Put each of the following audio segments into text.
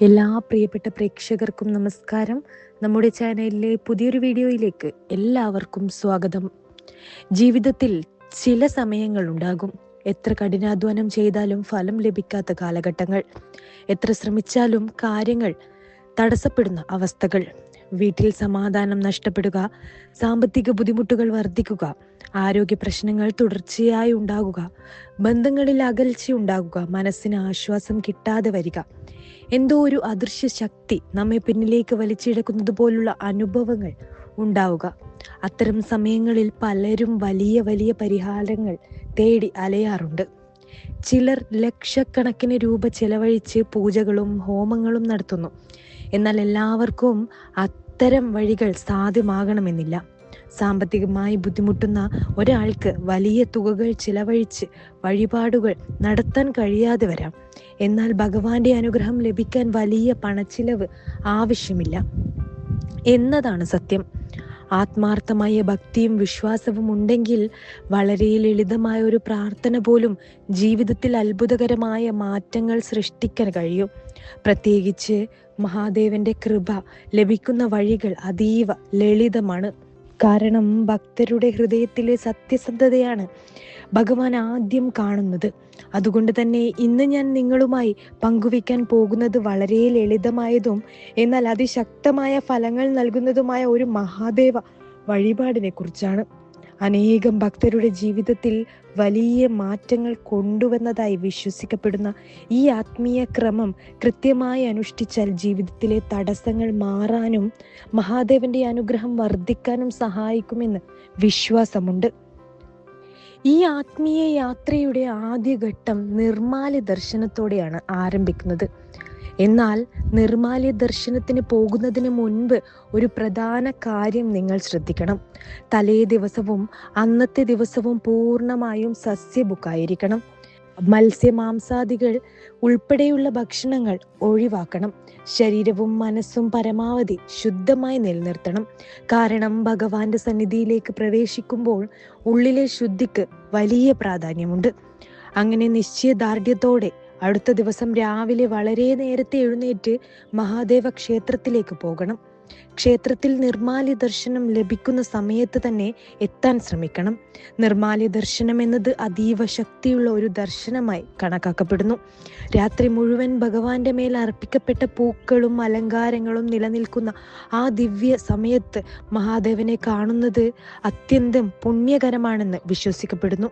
എല്ലാ പ്രിയപ്പെട്ട പ്രേക്ഷകർക്കും നമസ്കാരം. നമ്മുടെ ചാനലിലെ പുതിയൊരു വീഡിയോയിലേക്ക് എല്ലാവർക്കും സ്വാഗതം. ജീവിതത്തിൽ ചില സമയങ്ങൾ ഉണ്ടാകും, എത്ര കഠിനാധ്വാനം ചെയ്താലും ഫലം ലഭിക്കാത്ത കാലഘട്ടങ്ങൾ, എത്ര ശ്രമിച്ചാലും കാര്യങ്ങൾ തടസ്സപ്പെടുന്ന അവസ്ഥകൾ, വീട്ടിൽ സമാധാനം നഷ്ടപ്പെടുക, സാമ്പത്തിക ബുദ്ധിമുട്ടുകൾ വർദ്ധിക്കുക, ആരോഗ്യ പ്രശ്നങ്ങൾ തുടർച്ചയായി ഉണ്ടാകുക, ബന്ധങ്ങളിൽ അകൽച്ച ഉണ്ടാകുക, മനസ്സിന് ആശ്വാസം കിട്ടാതെ വരിക, എന്തോ ഒരു അദൃശ്യ ശക്തി നമ്മെ പിന്നിലേക്ക് വലിച്ചിഴക്കുന്നത് പോലുള്ള അനുഭവങ്ങൾ ഉണ്ടാവുക. അത്തരം സമയങ്ങളിൽ പലരും വലിയ വലിയ പരിഹാരങ്ങൾ തേടി അലയാറുണ്ട്. ചിലർ ലക്ഷക്കണക്കിന് രൂപ ചെലവഴിച്ച് പൂജകളും ഹോമങ്ങളും നടത്തുന്നു. എന്നാൽ എല്ലാവർക്കും അത്തരം വഴികൾ സാധ്യമാകണമെന്നില്ല. സാമ്പത്തികമായി ബുദ്ധിമുട്ടുന്ന ഒരാൾക്ക് വലിയ തുകകൾ ചിലവഴിച്ച് വഴിപാടുകൾ നടത്താൻ കഴിയാതെ വരാം. എന്നാൽ ഭഗവാന്റെ അനുഗ്രഹം ലഭിക്കാൻ വലിയ പണച്ചിലവ് ആവശ്യമില്ല എന്നതാണ് സത്യം. ആത്മാർത്ഥമായ ഭക്തിയും വിശ്വാസവും ഉണ്ടെങ്കിൽ വളരെ ലളിതമായ ഒരു പ്രാർത്ഥന പോലും ജീവിതത്തിൽ അത്ഭുതകരമായ മാറ്റങ്ങൾ സൃഷ്ടിക്കാൻ കഴിയും. പ്രത്യേകിച്ച് മഹാദേവന്റെ കൃപ ലഭിക്കുന്ന വഴികൾ അതീവ ലളിതമാണ്. കാരണം ഭക്തരുടെ ഹൃദയത്തിലെ സത്യസന്ധതയാണ് ഭഗവാൻ ആദ്യം കാണുന്നത്. അതുകൊണ്ട് തന്നെ ഇന്ന് ഞാൻ നിങ്ങളുമായി പങ്കുവയ്ക്കാൻ പോകുന്നത് വളരെ ലളിതമായതും എന്നാൽ അതിശക്തമായ ഫലങ്ങൾ നൽകുന്നതുമായ ഒരു മഹാദേവ വഴിപാടിനെ കുറിച്ചാണ്. അനേകം ഭക്തരുടെ ജീവിതത്തിൽ വലിയ മാറ്റങ്ങൾ കൊണ്ടുവന്നതായി വിശ്വസിക്കപ്പെടുന്ന ഈ ആത്മീയ ക്രമം കൃത്യമായി അനുഷ്ഠിച്ചാൽ ജീവിതത്തിലെ തടസ്സങ്ങൾ മാറാനും മഹാദേവന്റെ അനുഗ്രഹം വർദ്ധിക്കാനും സഹായിക്കുമെന്ന് വിശ്വാസമുണ്ട്. ഈ ആത്മീയ യാത്രയുടെ ആദ്യഘട്ടം നിർമ്മാല്യ ദർശനത്തോടെയാണ് ആരംഭിക്കുന്നത്. എന്നാൽ നിർമ്മാല്യ ദർശനത്തിന് പോകുന്നതിന് മുൻപ് ഒരു പ്രധാന കാര്യം നിങ്ങൾ ശ്രദ്ധിക്കണം. തലേ ദിവസവും അന്നത്തെ ദിവസവും പൂർണ്ണമായും സസ്യഭുക്കായിരിക്കണം. മത്സ്യമാംസാദികൾ ഉൾപ്പെടെയുള്ള ഭക്ഷണങ്ങൾ ഒഴിവാക്കണം. ശരീരവും മനസ്സും പരമാവധി ശുദ്ധമായി നിലനിർത്തണം. കാരണം ഭഗവാന്റെ സന്നിധിയിലേക്ക് പ്രവേശിക്കുമ്പോൾ ഉള്ളിലെ ശുദ്ധിക്ക് വലിയ പ്രാധാന്യമുണ്ട്. അങ്ങനെ നിശ്ചയദാർഢ്യത്തോടെ അടുത്ത ദിവസം രാവിലെ വളരെ നേരത്തെ എഴുന്നേറ്റ് മഹാദേവ ക്ഷേത്രത്തിലേക്ക് പോകണം. ക്ഷേത്രത്തിൽ നിർമ്മാല്യ ദർശനം ലഭിക്കുന്ന സമയത്ത് തന്നെ എത്താൻ ശ്രമിക്കണം. നിർമ്മാല്യ ദർശനം എന്നത് അതീവ ശക്തിയുള്ള ഒരു ദർശനമായി കണക്കാക്കപ്പെടുന്നു. രാത്രി മുഴുവൻ ഭഗവാന്റെ മേൽ അർപ്പിക്കപ്പെട്ട പൂക്കളും അലങ്കാരങ്ങളും നിലനിൽക്കുന്ന ആ ദിവ്യ സമയത്ത് മഹാദേവനെ കാണുന്നത് അത്യന്തം പുണ്യകരമാണെന്ന് വിശ്വസിക്കപ്പെടുന്നു.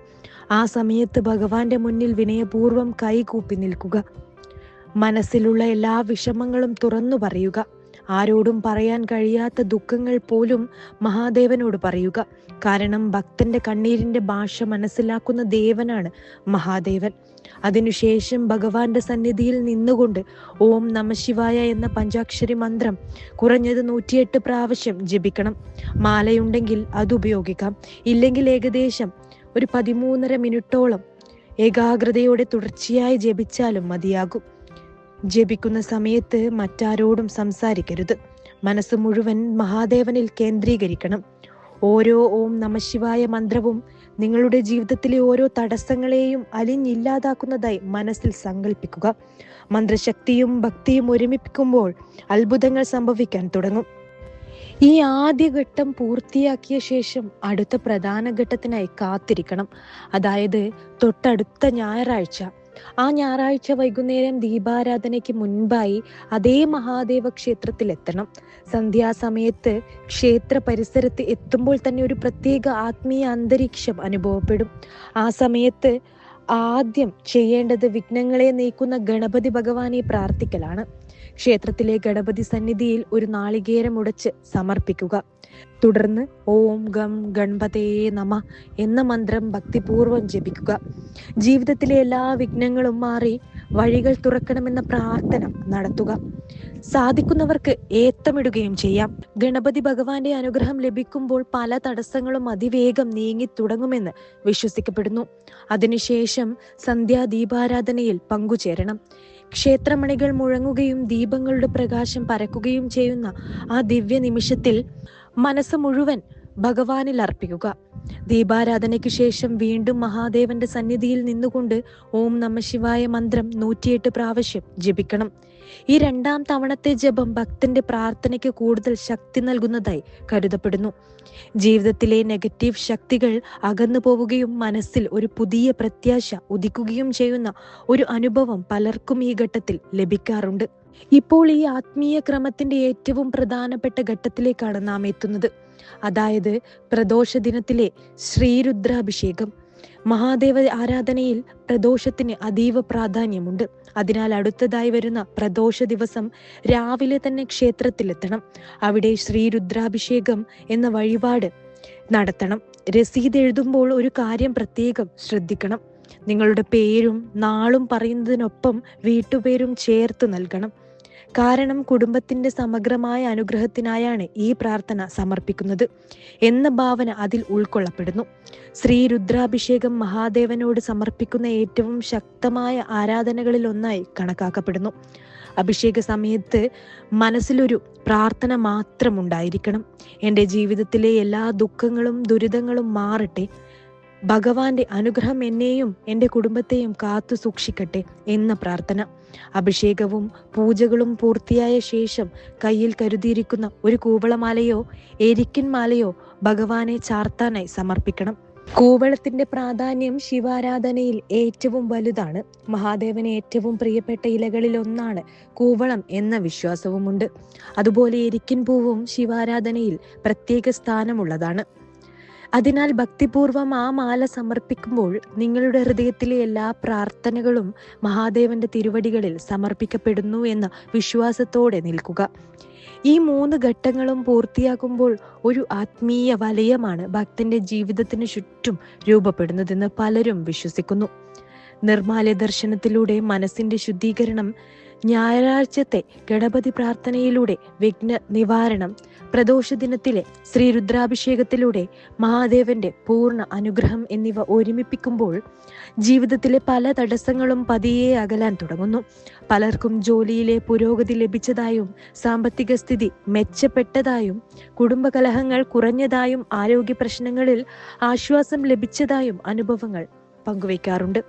ആ സമയത്ത് ഭഗവാന്റെ മുന്നിൽ വിനയപൂർവ്വം കൈകൂപ്പി നിൽക്കുക. മനസ്സിലുള്ള എല്ലാ വിഷമങ്ങളും തുറന്നു പറയുക. ആരോടും പറയാൻ കഴിയാത്ത ദുഃഖങ്ങൾ പോലും മഹാദേവനോട് പറയുക. കാരണം ഭക്തന്റെ കണ്ണീരിന്റെ ഭാഷ മനസ്സിലാക്കുന്ന ദേവനാണ് മഹാദേവൻ. അതിനുശേഷം ഭഗവാന്റെ സന്നിധിയിൽ നിന്നുകൊണ്ട് ഓം നമഃശിവായ എന്ന പഞ്ചാക്ഷരി മന്ത്രം കുറഞ്ഞത് 108 പ്രാവശ്യം ജപിക്കണം. മാലയുണ്ടെങ്കിൽ അത് ഉപയോഗിക്കാം. ഇല്ലെങ്കിൽ ഏകദേശം ഒരു 13.5 മിനിറ്റോളം ഏകാഗ്രതയോടെ തുടർച്ചയായി ജപിച്ചാലും മതിയാകും. ജപിക്കുന്ന സമയത്ത് മറ്റാരോടും സംസാരിക്കരുത്. മനസ്സ് മുഴുവൻ മഹാദേവനിൽ കേന്ദ്രീകരിക്കണം. ഓരോ ഓം നമഃശിവായ മന്ത്രവും നിങ്ങളുടെ ജീവിതത്തിലെ ഓരോ തടസ്സങ്ങളെയും അലിഞ്ഞില്ലാതാക്കുന്നതായി മനസ്സിൽ സങ്കല്പിക്കുക. മന്ത്രശക്തിയും ഭക്തിയും ഒരുമിപ്പിക്കുമ്പോൾ അത്ഭുതങ്ങൾ സംഭവിക്കാൻ തുടങ്ങും. ഈ ആദ്യഘട്ടം പൂർത്തിയാക്കിയ ശേഷം അടുത്ത പ്രധാന ഘട്ടത്തിനായി കാത്തിരിക്കണം. അതായത് തൊട്ടടുത്ത ഞായറാഴ്ച. ആ ഞായറാഴ്ച വൈകുന്നേരം ദീപാരാധനയ്ക്ക് മുൻപായി അതേ മഹാദേവ ക്ഷേത്രത്തിൽ എത്തണം. സന്ധ്യാസമയത്ത് ക്ഷേത്ര പരിസരത്ത് എത്തുമ്പോൾ തന്നെ ഒരു പ്രത്യേക ആത്മീയ അന്തരീക്ഷം അനുഭവപ്പെടും. ആ സമയത്ത് ആദ്യം ചെയ്യേണ്ടത് വിഘ്നങ്ങളെ നീക്കുന്ന ഗണപതി ഭഗവാനെ പ്രാർത്ഥിക്കലാണ്. ക്ഷേത്രത്തിലെ ഗണപതി സന്നിധിയിൽ ഒരു നാളികേരം ഉടച്ച് സമർപ്പിക്കുക. തുടർന്ന് ഓം ഗം ഗണപതേ നമ എന്ന മന്ത്രം ഭക്തിപൂർവ്വം ജപിക്കുക. ജീവിതത്തിലെ എല്ലാ വിഘ്നങ്ങളും മാറി വഴികൾ തുറക്കണമെന്ന പ്രാർത്ഥന നടത്തുക. സാധിക്കുന്നവർക്ക് ഏത്തമിടുകയും ചെയ്യാം. ഗണപതി ഭഗവാന്റെ അനുഗ്രഹം ലഭിക്കുമ്പോൾ പല തടസ്സങ്ങളും അതിവേഗം നീങ്ങി തുടങ്ങുമെന്ന് വിശ്വസിക്കപ്പെടുന്നു. അതിനുശേഷം സന്ധ്യാ ദീപാരാധനയിൽ പങ്കുചേരണം. ക്ഷേത്രമണികൾ മുഴങ്ങുകയും ദീപങ്ങളുടെ പ്രകാശം പരക്കുകയും ചെയ്യുന്ന ആ ദിവ്യ നിമിഷത്തിൽ മനസ്സ് മുഴുവൻ ഭഗവാനിൽ അർപ്പിക്കുക. ദീപാരാധനയ്ക്ക് ശേഷം വീണ്ടും മഹാദേവന്റെ സന്നിധിയിൽ നിന്നുകൊണ്ട് ഓം നമഃശിവായ മന്ത്രം 108 പ്രാവശ്യം ജപിക്കണം. ഈ രണ്ടാം തവണത്തെ ജപം ഭക്തന്റെ പ്രാർത്ഥനയ്ക്ക് കൂടുതൽ ശക്തി നൽകുന്നതായി കരുതപ്പെടുന്നു. ജീവിതത്തിലെ നെഗറ്റീവ് ശക്തികൾ അകന്നു പോവുകയും മനസ്സിൽ ഒരു പുതിയ പ്രത്യാശ ഉദിക്കുകയും ചെയ്യുന്ന ഒരു അനുഭവം പലർക്കും ഈ ഘട്ടത്തിൽ ലഭിക്കാറുണ്ട്. ഇപ്പോൾ ഈ ആത്മീയ ക്രമത്തിന്റെ ഏറ്റവും പ്രധാനപ്പെട്ട ഘട്ടത്തിലേക്കാണ് നാം എത്തുന്നത്. അതായത് പ്രദോഷ ദിനത്തിലെ ശ്രീരുദ്രാഭിഷേകം. മഹാദേവ ആരാധനയിൽ പ്രദോഷത്തിന് അതീവ പ്രാധാന്യമുണ്ട്. അതിനാൽ അടുത്തതായി വരുന്ന പ്രദോഷ ദിവസം രാവിലെ തന്നെ ക്ഷേത്രത്തിലെത്തണം. അവിടെ ശ്രീരുദ്രാഭിഷേകം എന്ന വഴിപാട് നടത്തണം. രസീത് എഴുതുമ്പോൾ ഒരു കാര്യം പ്രത്യേകം ശ്രദ്ധിക്കണം. നിങ്ങളുടെ പേരും നാളും പറയുന്നതിനൊപ്പം വീട്ടുപേരും ചേർത്ത് നൽകണം. കാരണം കുടുംബത്തിന്റെ സമഗ്രമായ അനുഗ്രഹത്തിനായാണ് ഈ പ്രാർത്ഥന സമർപ്പിക്കുന്നത് എന്ന ഭാവന അതിൽ ഉൾക്കൊള്ളപ്പെടുന്നു. ശ്രീരുദ്രാഭിഷേകം മഹാദേവനോട് സമർപ്പിക്കുന്ന ഏറ്റവും ശക്തമായ ആരാധനകളിൽ ഒന്നായി കണക്കാക്കപ്പെടുന്നു. അഭിഷേക സമയത്ത് മനസ്സിലൊരു പ്രാർത്ഥന മാത്രം ഉണ്ടായിരിക്കണം. എൻ്റെ ജീവിതത്തിലെ എല്ലാ ദുഃഖങ്ങളും ദുരിതങ്ങളും മാറട്ടെ, ഭഗവാന്റെ അനുഗ്രഹം എന്നെയും എൻ്റെ കുടുംബത്തെയും കാത്തു സൂക്ഷിക്കട്ടെ എന്ന പ്രാർത്ഥന. അഭിഷേകവും പൂജകളും പൂർത്തിയായ ശേഷം കയ്യിൽ കരുതിയിരിക്കുന്ന ഒരു കൂവളമാലയോ എരിക്കിൻ മാലയോ ഭഗവാനെ ചാർത്താനായി സമർപ്പിക്കണം. കൂവളത്തിന്റെ പ്രാധാന്യം ശിവാരാധനയിൽ ഏറ്റവും വലുതാണ്. മഹാദേവന് ഏറ്റവും പ്രിയപ്പെട്ട ഇലകളിൽ ഒന്നാണ് കൂവളം എന്ന വിശ്വാസവുമുണ്ട്. അതുപോലെ എരിക്കിൻ പൂവും ശിവാരാധനയിൽ പ്രത്യേക സ്ഥാനമുള്ളതാണ്. അതിനാൽ ഭക്തിപൂർവം ആ മാല സമർപ്പിക്കുമ്പോൾ നിങ്ങളുടെ ഹൃദയത്തിലെ എല്ലാ പ്രാർത്ഥനകളും മഹാദേവന്റെ തിരുവടികളിൽ സമർപ്പിക്കപ്പെടുന്നു എന്ന വിശ്വാസത്തോടെ നിൽക്കുക. ഈ 3 ഘട്ടങ്ങളും പൂർത്തിയാക്കുമ്പോൾ ഒരു ആത്മീയ വലയമാണ് ഭക്തന്റെ ജീവിതത്തിന് ചുറ്റും രൂപപ്പെടുന്നതെന്ന് പലരും വിശ്വസിക്കുന്നു. നിർമ്മാല്യ ദർശനത്തിലൂടെ മനസ്സിന്റെ ശുദ്ധീകരണം, ഞായറാഴ്ചത്തെ ഗണപതി പ്രാർത്ഥനയിലൂടെ വിഘ്ന നിവാരണം, പ്രദോഷ ദിനത്തിലെ ശ്രീരുദ്രാഭിഷേകത്തിലൂടെ മഹാദേവന്റെ പൂർണ്ണ അനുഗ്രഹം എന്നിവ ഒരുമിപ്പിക്കുമ്പോൾ ജീവിതത്തിലെ പല തടസ്സങ്ങളും പതിയെ അകലാൻ തുടങ്ങുന്നു. പലർക്കും ജോലിയിലെ പുരോഗതി ലഭിച്ചതായും സാമ്പത്തിക സ്ഥിതി മെച്ചപ്പെട്ടതായും കുടുംബകലഹങ്ങൾ കുറഞ്ഞതായും ആരോഗ്യ പ്രശ്നങ്ങളിൽ ആശ്വാസം ലഭിച്ചതായും അനുഭവങ്ങൾ പങ്കുവയ്ക്കാറുണ്ട്.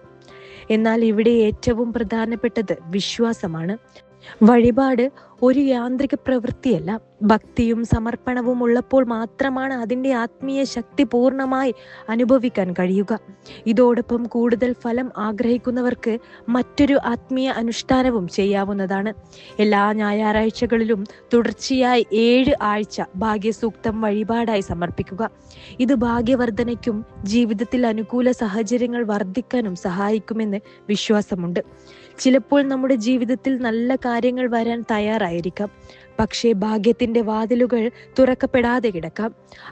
എന്നാൽ ഇവിടെ ഏറ്റവും പ്രധാനപ്പെട്ടത് വിശ്വാസമാണ്. വഴിപാട് ഒരു യാന്ത്രിക പ്രവൃത്തിയല്ല. ഭക്തിയും സമർപ്പണവും ഉള്ളപ്പോൾ മാത്രമാണ് അതിൻ്റെ ആത്മീയ ശക്തി പൂർണ്ണമായി അനുഭവിക്കാൻ കഴിയുക. ഇതോടൊപ്പം കൂടുതൽ ഫലം ആഗ്രഹിക്കുന്നവർക്ക് മറ്റൊരു ആത്മീയ അനുഷ്ഠാനവും ചെയ്യാവുന്നതാണ്. എല്ലാ ഞായറാഴ്ചകളിലും തുടർച്ചയായി 7 ആഴ്ച ഭാഗ്യസൂക്തം വഴിപാടായി സമർപ്പിക്കുക. ഇത് ഭാഗ്യവർദ്ധനയ്ക്കും ജീവിതത്തിൽ അനുകൂല സാഹചര്യങ്ങൾ വർദ്ധിക്കാനും സഹായിക്കുമെന്ന് വിശ്വാസമുണ്ട്. ചിലപ്പോൾ നമ്മുടെ ജീവിതത്തിൽ നല്ല കാര്യങ്ങൾ വരാൻ തയ്യാറായിരിക്കാം, പക്ഷേ ഭാഗ്യത്തിന്റെ വാതിലുകൾ തുറക്കപ്പെടാതെ കിടക്കാം.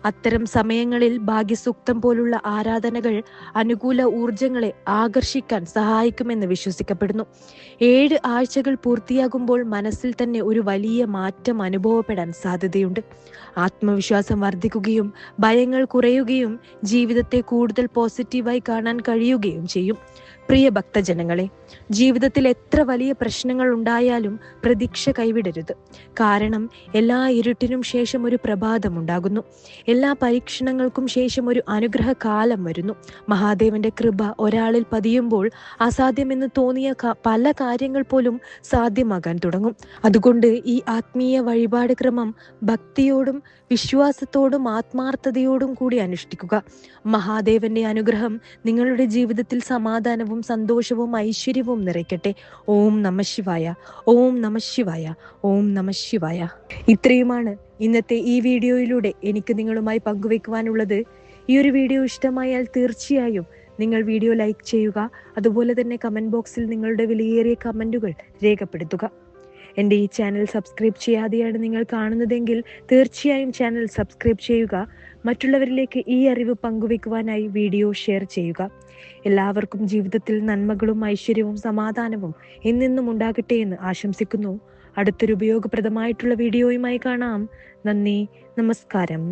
അത്തരം സമയങ്ങളിൽ ഭാഗ്യസൂക്തം പോലുള്ള ആരാധനകൾ അനുകൂല ഊർജങ്ങളെ ആകർഷിക്കാൻ സഹായിക്കുമെന്ന് വിശ്വസിക്കപ്പെടുന്നു. 7 ആഴ്ചകൾ പൂർത്തിയാകുമ്പോൾ മനസ്സിൽ തന്നെ ഒരു വലിയ മാറ്റം അനുഭവപ്പെടാൻ സാധ്യതയുണ്ട്. ആത്മവിശ്വാസം വർദ്ധിക്കുകയും ഭയങ്ങൾ കുറയുകയും ജീവിതത്തെ കൂടുതൽ പോസിറ്റീവായി കാണാൻ കഴിയുകയും ചെയ്യും. പ്രിയ ഭക്തജനങ്ങളെ, ജീവിതത്തിൽ എത്ര വലിയ പ്രശ്നങ്ങൾ ഉണ്ടായാലും പ്രതീക്ഷ കൈവിടരുത്. കാരണം എല്ലാ ഇരുട്ടിനും ശേഷം ഒരു പ്രഭാതം ഉണ്ടാകുന്നു. എല്ലാ പരീക്ഷണങ്ങൾക്കും ശേഷം ഒരു അനുഗ്രഹ കാലം വരുന്നു. മഹാദേവന്റെ കൃപ ഒരാളിൽ പതിയുമ്പോൾ അസാധ്യമെന്ന് തോന്നിയ പല കാര്യങ്ങൾ പോലും സാധ്യമാകാൻ തുടങ്ങും. അതുകൊണ്ട് ഈ ആത്മീയ വഴിപാട് ക്രമം ഭക്തിയോടും വിശ്വാസത്തോടും ആത്മാർത്ഥതയോടും കൂടി അനുഷ്ഠിക്കുക. മഹാദേവന്റെ അനുഗ്രഹം നിങ്ങളുടെ ജീവിതത്തിൽ സമാധാനവും സന്തോഷവും ഐശ്വര്യവും നിറയ്ക്കട്ടെ. ഓം നമഃ ശിവായ, ഓം നമഃ ശിവായ, ഓം നമഃ ശിവായ. ഇത്രയുമാണ് ഇന്നത്തെ ഈ വീഡിയോയിലൂടെ എനിക്ക് നിങ്ങളുമായി പങ്കുവെക്കുവാനുള്ളത്. ഈ ഒരു വീഡിയോ ഇഷ്ടമായാൽ തീർച്ചയായും നിങ്ങൾ വീഡിയോ ലൈക്ക് ചെയ്യുക. അതുപോലെ തന്നെ കമന്റ് ബോക്സിൽ നിങ്ങളുടെ വിലയേറിയ കമന്റുകൾ രേഖപ്പെടുത്തുക. എൻ്റെ ഈ ചാനൽ സബ്സ്ക്രൈബ് ചെയ്യാതെയാണ് നിങ്ങൾ കാണുന്നതെങ്കിൽ തീർച്ചയായും ചാനൽ സബ്സ്ക്രൈബ് ചെയ്യുക. മറ്റുള്ളവരിലേക്ക് ഈ അറിവ് പങ്കുവെക്കുവാനായി വീഡിയോ ഷെയർ ചെയ്യുക. എല്ലാവർക്കും ജീവിതത്തിൽ നന്മകളും ഐശ്വര്യവും സമാധാനവും എന്നെന്നും ഉണ്ടാകട്ടെ എന്ന് ആശംസിക്കുന്നു. അടുത്തൊരു ഉപയോഗപ്രദമായിട്ടുള്ള വീഡിയോയുമായി കാണാം. നന്ദി, നമസ്കാരം.